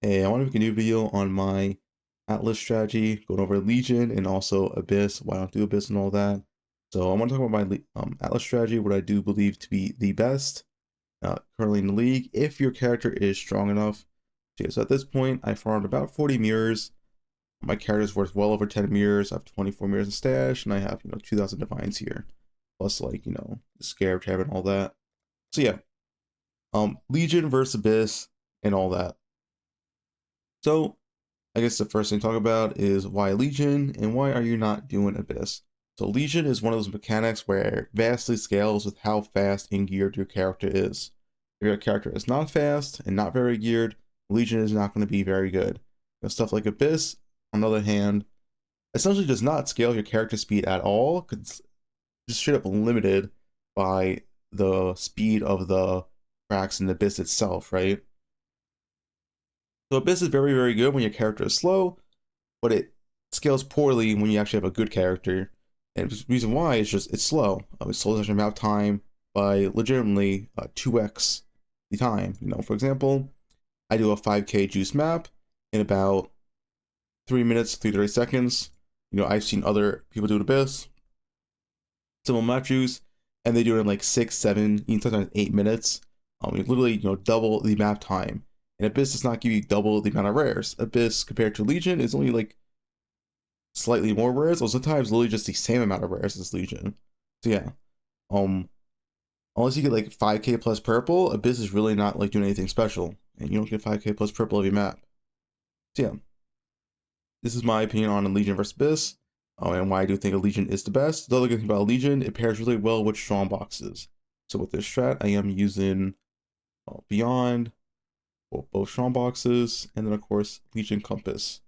Hey, I want to make a new video on my Atlas strategy, going over Legion and also Abyss, why I don't do Abyss and all that. So I want to talk about my Atlas strategy, what I do believe to be the best currently in the league, if your character is strong enough. So at this point, I farmed about 40 mirrors. My character is worth well over 10 mirrors. I have 24 mirrors in stash, and I have, 2,000 divines here. Plus, like, the Scarab tab and all that. So yeah, Legion versus Abyss and all that. So I guess the first thing to talk about is why Legion and why are you not doing Abyss? So Legion is one of those mechanics where it vastly scales with how fast and geared your character is. If your character is not fast and not very geared, Legion is not going to be very good. Stuff like Abyss, on the other hand, essentially does not scale your character speed at all, because it's just straight up limited by the speed of the cracks in the Abyss itself, right? So Abyss is very, very good when your character is slow, but it scales poorly when you actually have a good character. And the reason why is just it's slow. It slows down your map time by legitimately 2x the time. For example, I do a 5k juice map in about 3 minutes, 30 seconds. I've seen other people do Abyss, similar map juice, and they do it in like 6, 7, even sometimes 8 minutes. Literally, double the map time. And Abyss does not give you double the amount of rares. Abyss compared to Legion is only like slightly more rares, or sometimes literally just the same amount of rares as Legion. So yeah, unless you get like 5k plus purple, Abyss is really not like doing anything special, and you don't get 5k plus purple every map. So yeah, this is my opinion on Legion versus Abyss, and why I do think a Legion is the best. The other good thing about Legion, it pairs really well with Strongboxes. So with this strat, I am using Beyond, both Strongboxes, and then of course Legion Compass.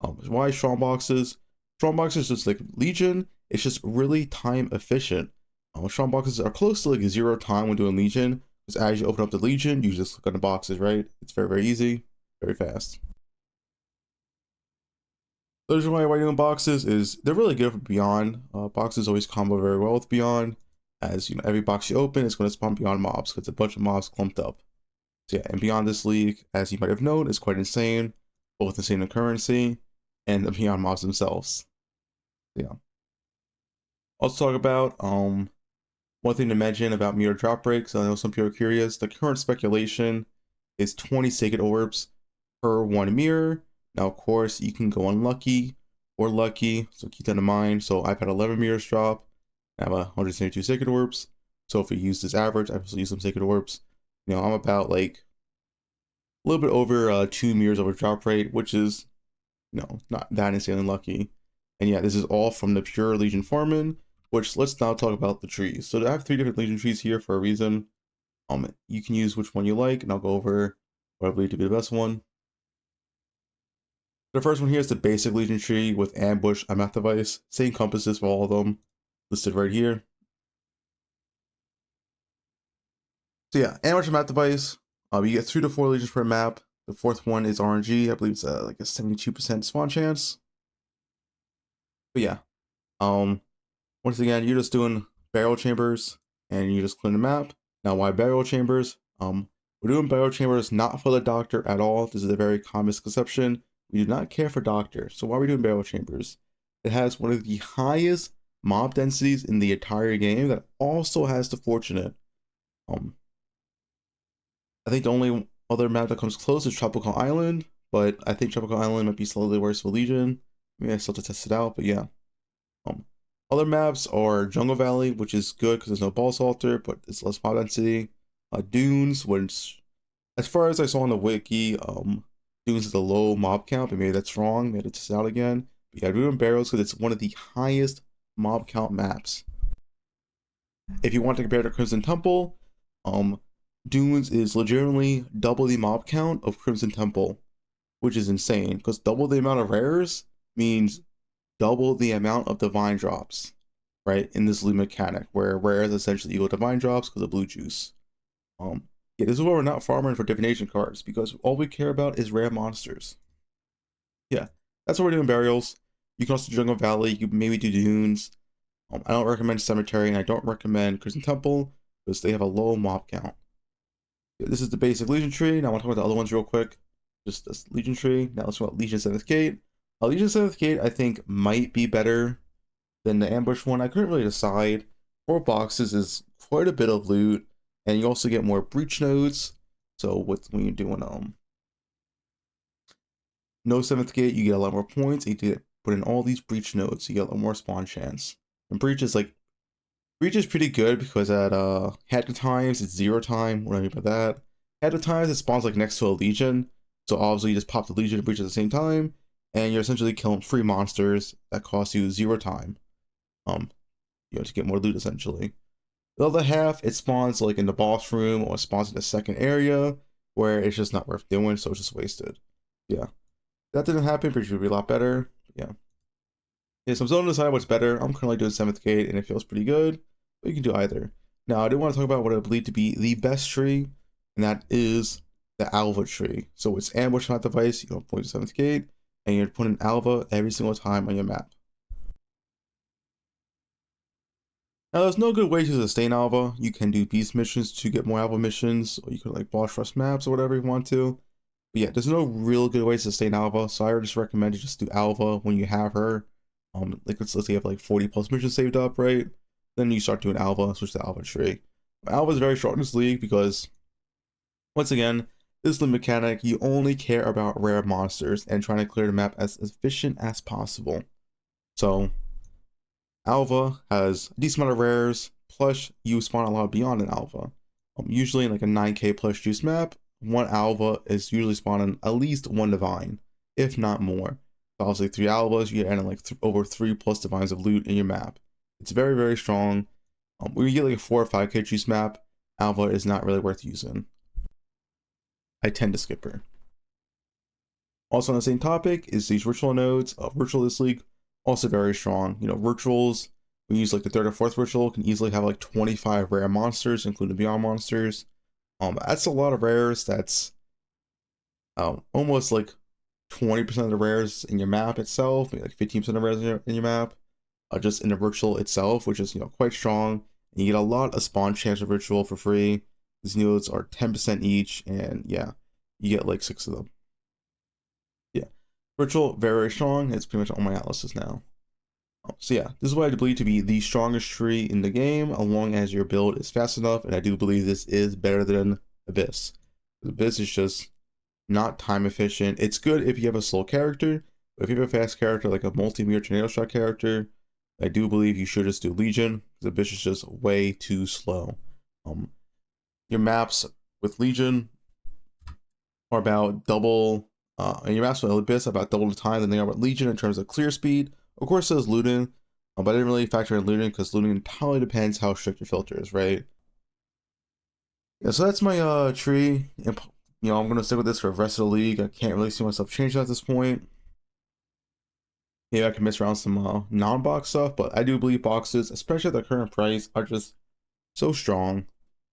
Why Strongboxes? Strongboxes just like Legion, it's just really time efficient. Strongboxes are close to like 0 time when doing Legion, because as you open up the Legion, you just click on the boxes, right? It's very, very easy, very fast. The reason why doing boxes is they're really good for Beyond. Boxes always combo very well with Beyond, as every box you open is going to spawn Beyond mobs, because it's a bunch of mobs clumped up. So yeah, and Beyond this league, as you might have known, is quite insane, both insane in currency and the Beyond mobs themselves. Yeah. Also talk about one thing to mention about mirror drop breaks. I know some people are curious. The current speculation is 20 sacred orbs per one mirror. Now, of course, you can go unlucky or lucky, so keep that in mind. So I've had 11 mirrors drop. I have 172 sacred orbs. So if we use this average, I also use some sacred orbs. I'm about like a little bit over 2 mirrors over drop rate, which is not that insanely lucky. And yeah, this is all from the pure Legion farming, which let's now talk about the trees. So I have 3 different Legion trees here for a reason. You can use which one you like, and I'll go over what I believe to be the best one. The first one here is the basic Legion tree with ambush, map device, same compasses for all of them, listed right here. So yeah, ambush, map device. You get 2 to 4 legions per map. The 4th one is RNG. I believe it's like a 72% spawn chance. But yeah, once again, you're just doing burial chambers and you just clean the map. Now, why burial chambers? We're doing burial chambers not for the doctor at all. This is a very common misconception. We do not care for doctor. So why are we doing burial chambers? It has one of the highest mob densities in the entire game that also has the fortunate. I think the only other map that comes close is Tropical Island, but I think Tropical Island might be slightly worse for Legion. Maybe I still have to test it out, but yeah. Other maps are Jungle Valley, which is good because there's no ball salter, but it's less mob density. Dunes, which, as far as I saw on the wiki, Dunes is a low mob count, but maybe that's wrong. Maybe test it out again. But yeah, doing Barrels because it's one of the highest mob count maps. If you want to compare to Crimson Temple, Dunes is legitimately double the mob count of Crimson Temple, which is insane because double the amount of rares means double the amount of divine drops, right? In this loot mechanic, where rares essentially equal divine drops because of blue juice. Yeah, this is why we're not farming for divination cards, because all we care about is rare monsters. Yeah, that's what we're doing burials. You can also do Jungle Valley. You can maybe do Dunes. I don't recommend Cemetery, and I don't recommend Crimson Temple because they have a low mob count. Yeah, this is the basic Legion tree. Now I want to talk about the other ones real quick. just this Legion tree. Now let's talk about Legion 7th Gate. Legion 7th Gate I think might be better than the ambush one. I couldn't really decide. 4 boxes is quite a bit of loot, and you also get more breach nodes. So when you're doing no 7th Gate, you get a lot more points. You get put in all these breach nodes, so you get a lot more spawn chance. And breach is pretty good because at head of times it's 0 time. What do I mean by that? Head of times it spawns like next to a Legion, so obviously you just pop the Legion and breach at the same time, and you're essentially killing free monsters that cost you 0 time. To get more loot essentially. The other half, it spawns like in the boss room or spawns in the second area where it's just not worth doing, so it's just wasted. Yeah, that didn't happen. Pretty sure it'd be a lot better. Yeah. So I'm still to decide what's better. I'm currently doing 7th Gate and it feels pretty good, but you can do either. Now I do want to talk about what I believe to be the best tree, and that is the Alva tree. So it's ambush not device. You don't point to 7th Gate, and you're putting Alva every single time on your map. Now, there's no good way to sustain Alva. You can do beast missions to get more Alva missions, or you could like boss rush maps or whatever you want to. But yeah, there's no real good way to sustain Alva, so I would just recommend you just do Alva when you have her. Like let's say you have like 40 plus missions saved up, right? Then you start doing Alva, switch to Alva tree. Alva is very short in this league because, once again, this is the mechanic. You only care about rare monsters and trying to clear the map as efficient as possible. So Alva has a decent amount of rares, plus you spawn a lot beyond an Alva. Usually in like a 9k plus juice map, one Alva is usually spawning at least 1 divine, if not more. So obviously 3 Alvas, you get adding like over 3 plus divines of loot in your map. It's very, very strong. When you get like a 4 or 5k juice map, Alva is not really worth using. I tend to skip her. Also on the same topic is these ritual nodes. Ritual this league, also very strong. Rituals, we use like the 3rd or 4th ritual, can easily have like 25 rare monsters, including beyond monsters. That's a lot of rares. That's almost like 20% of the rares in your map itself, maybe like 15% of rares in your map, just in the ritual itself, which is quite strong. And you get a lot of spawn chance of ritual for free. These nodes are 10% each, and yeah, you get like 6 of them. Yeah, ritual very strong. It's pretty much on my atlases now. So yeah, this is what I believe to be the strongest tree in the game, as long as your build is fast enough, and I do believe this is better than Abyss. Abyss is just not time efficient. It's good if you have a slow character, but if you have a fast character like a multi-mirror tornado shot character, I do believe you should just do Legion, because Abyss is just way too slow. Your maps with Legion are about double, and your maps with Abyss are about double the time than they are with Legion in terms of clear speed. Of course, there's looting, but I didn't really factor in looting because looting entirely depends how strict your filter is, right? Yeah, so that's my tree. And, I'm gonna stick with this for the rest of the league. I can't really see myself changing at this point. Yeah, I can miss around some non-box stuff, but I do believe boxes, especially at the current price, are just so strong.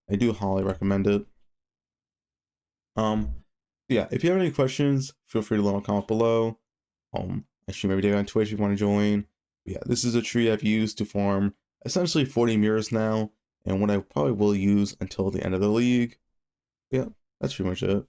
I do highly recommend it. Yeah, if you have any questions, feel free to leave a comment below. I stream every day on Twitch if you want to join. But yeah, this is a tree I've used to farm essentially 40 mirrors now, and what I probably will use until the end of the league. Yeah, that's pretty much it.